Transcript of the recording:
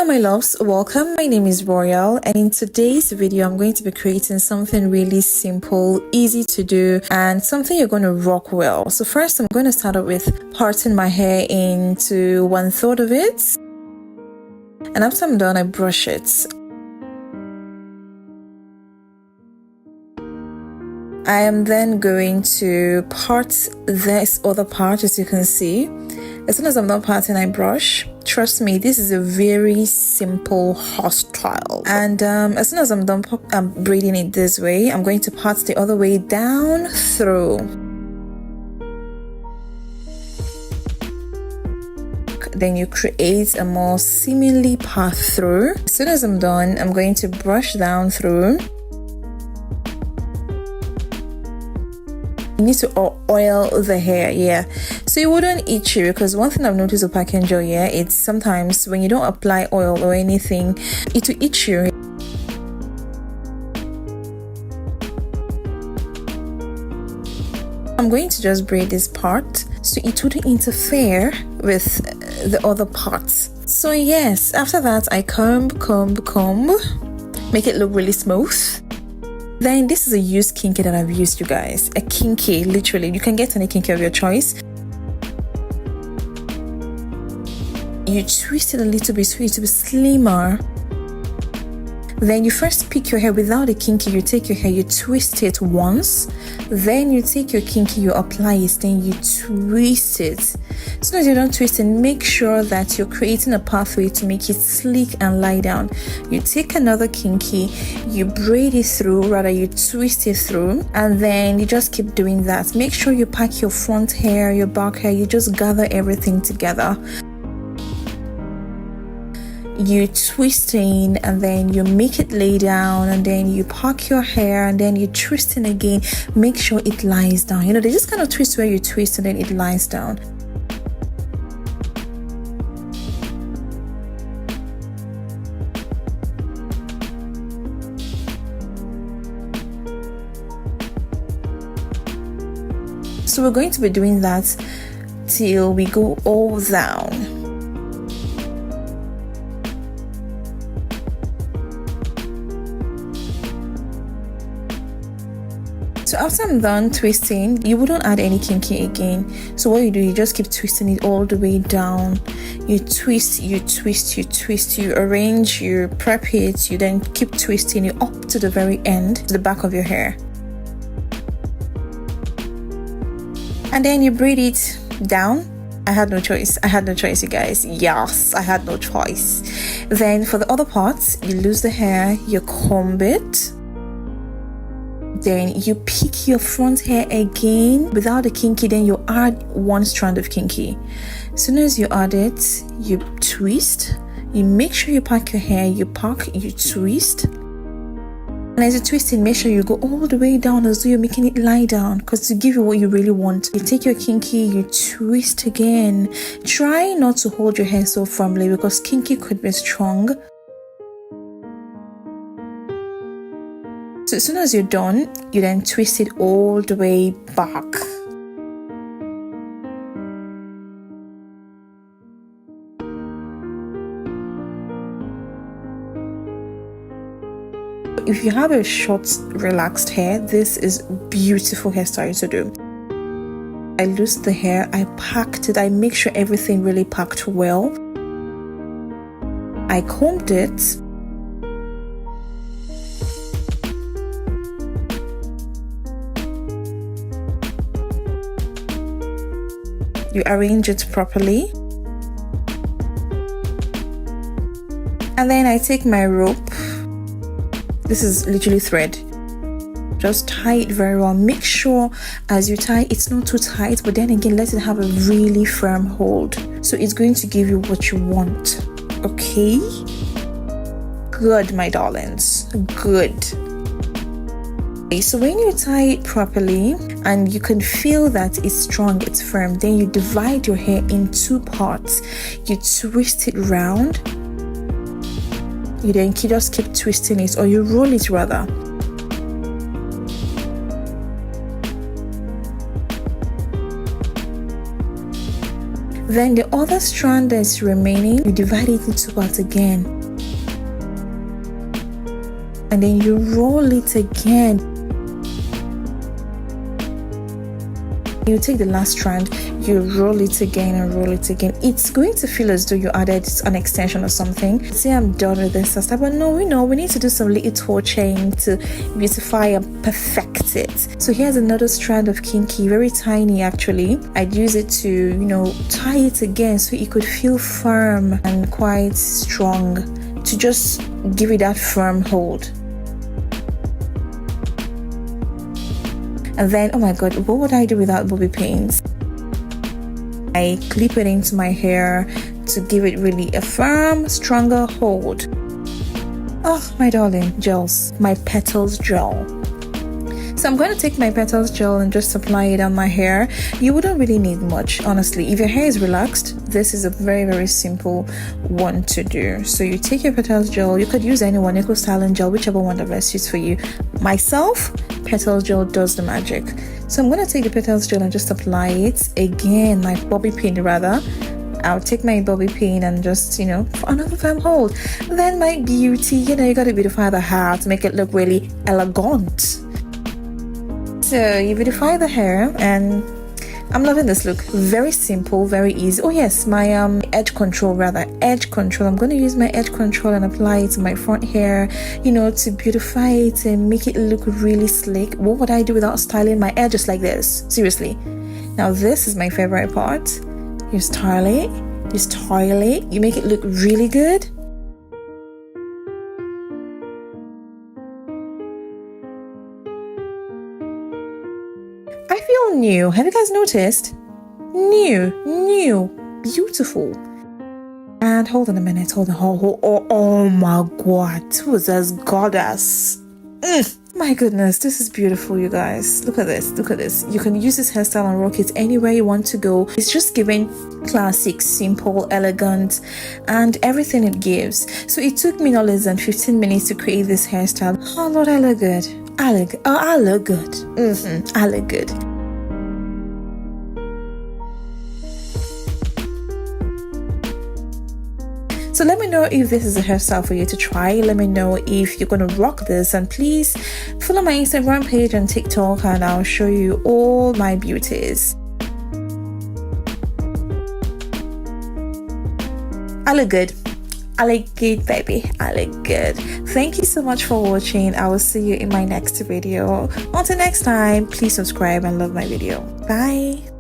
Hello my loves, welcome. My name is Royal, and in today's video I'm going to be creating something really simple, easy to do, and something you're going to rock well. So first I'm going to start off with parting my hair into 1/3 of it, and after I'm done I brush it. I am then going to part this other part, as you can see. As soon as I'm done parting, I brush. Trust me, this is a very simple hairstyle. And as soon as I'm done braiding it this way, I'm going to part the other way down through. Then you create a more seemingly path through. As soon as I'm done, I'm going to brush down through. You need to oil the hair, yeah, so it wouldn't itch you, because one thing I've noticed with package oil, yeah, it's sometimes when you don't apply oil or anything, it will itch you. I'm going to just braid this part so it wouldn't interfere with the other parts. So yes, after that I comb, make it look really smooth. Then this is a used kinky that I've used, you guys. A kinky, literally. You can get any kinky of your choice. You twist it a little bit so it to be slimmer. Then you first pick your hair without a kinky. You take your hair, you twist it once. Then you take your kinky, you apply it, then you twist it. As soon as you're done twisting, make sure that you're creating a pathway to make it sleek and lie down. You take another kinky, you braid it through, rather you twist it through, and then you just keep doing that. Make sure you pack your front hair, your back hair, you just gather everything together. You twist in, and then you make it lay down, and then you pack your hair, and then you twist in again. Make sure it lies down. You know, they just kind of twist where you twist and then it lies down. So we're going to be doing that till we go all down. So after I'm done twisting, you wouldn't add any kinky again. So what you do, you just keep twisting it all the way down. You twist, you twist, you twist, you arrange, you prep it, you then keep twisting it up to the very end, to the back of your hair. And then you braid it down. I had no choice, you guys. Yes, I had no choice. Then for the other parts, you lose the hair, you comb it. Then you pick your front hair again without a kinky, then you add one strand of kinky. As soon as you add it, you twist, you make sure you pack your hair, you pack, you twist. And as you twist it, make sure you go all the way down as though you're making it lie down, because to give you what you really want. You take your kinky, you twist again. Try not to hold your hair so firmly because kinky could be strong. So as soon as you're done, you then twist it all the way back. If you have a short, relaxed hair, this is beautiful hairstyle to do. I loosed the hair, I packed it, I make sure everything really packed well. I combed it. You arrange it properly. And then I take my rope. This is literally thread. Just tie it very well. Make sure as you tie, it's not too tight, but then again, let it have a really firm hold. So it's going to give you what you want. Okay? Good, my darlings. Good. So when you tie it properly and you can feel that it's strong, it's firm, then you divide your hair in two parts. You twist it round. You then just keep twisting it, or you roll it rather. Then the other strand that's remaining, you divide it into two parts again. And then you roll it again. You take the last strand, you roll it again and roll it again. It's going to feel as though you added an extension or something. Say I'm done with this stuff, but no, we need to do some little torching to beautify and perfect it. So here's another strand of kinky, very tiny actually. I'd use it to, tie it again so it could feel firm and quite strong, to just give it that firm hold. And then, oh my god, what would I do without bobby pins? I clip it into my hair to give it really a firm, stronger hold. Oh, my darling, gels, my Petals gel. So I'm going to take my Petals gel and just apply it on my hair. You wouldn't really need much, honestly. If your hair is relaxed, this is a very, very simple one to do. So you take your Petals gel, you could use any one, Eco Styling gel, whichever one that best suits for you. Myself, Petals gel does the magic. So I'm going to take the Petals gel and just apply it. Again, my bobby pin rather. I'll take my bobby pin and just, for another firm hold. Then my beauty, you got to beautify the hair to make it look really elegant. So you beautify the hair, and I'm loving this look. Very simple, very easy. Oh yes, my edge control. I'm going to use my edge control and apply it to my front hair, to beautify it and make it look really slick. What would I do without styling my hair just like this? Seriously. Now this is my favorite part. You style it, you make it look really good. I feel new. Have you guys noticed? New, beautiful. And hold on a minute, oh my god, who's this goddess? My goodness, this is beautiful, you guys. Look at this. You can use this hairstyle and rock it anywhere you want to go. It's just giving classic, simple, elegant, and everything it gives. So it took me no less than 15 minutes to create this hairstyle. Oh Lord, I look good. I look good. I look good. So let me know if this is a hairstyle for you to try. Let me know if you're going to rock this, and please follow my Instagram page and TikTok, and I'll show you all my beauties. I look good. I look good, baby. I look good. Thank you so much for watching. I will see you in my next video. Until next time, please subscribe and love my video. Bye.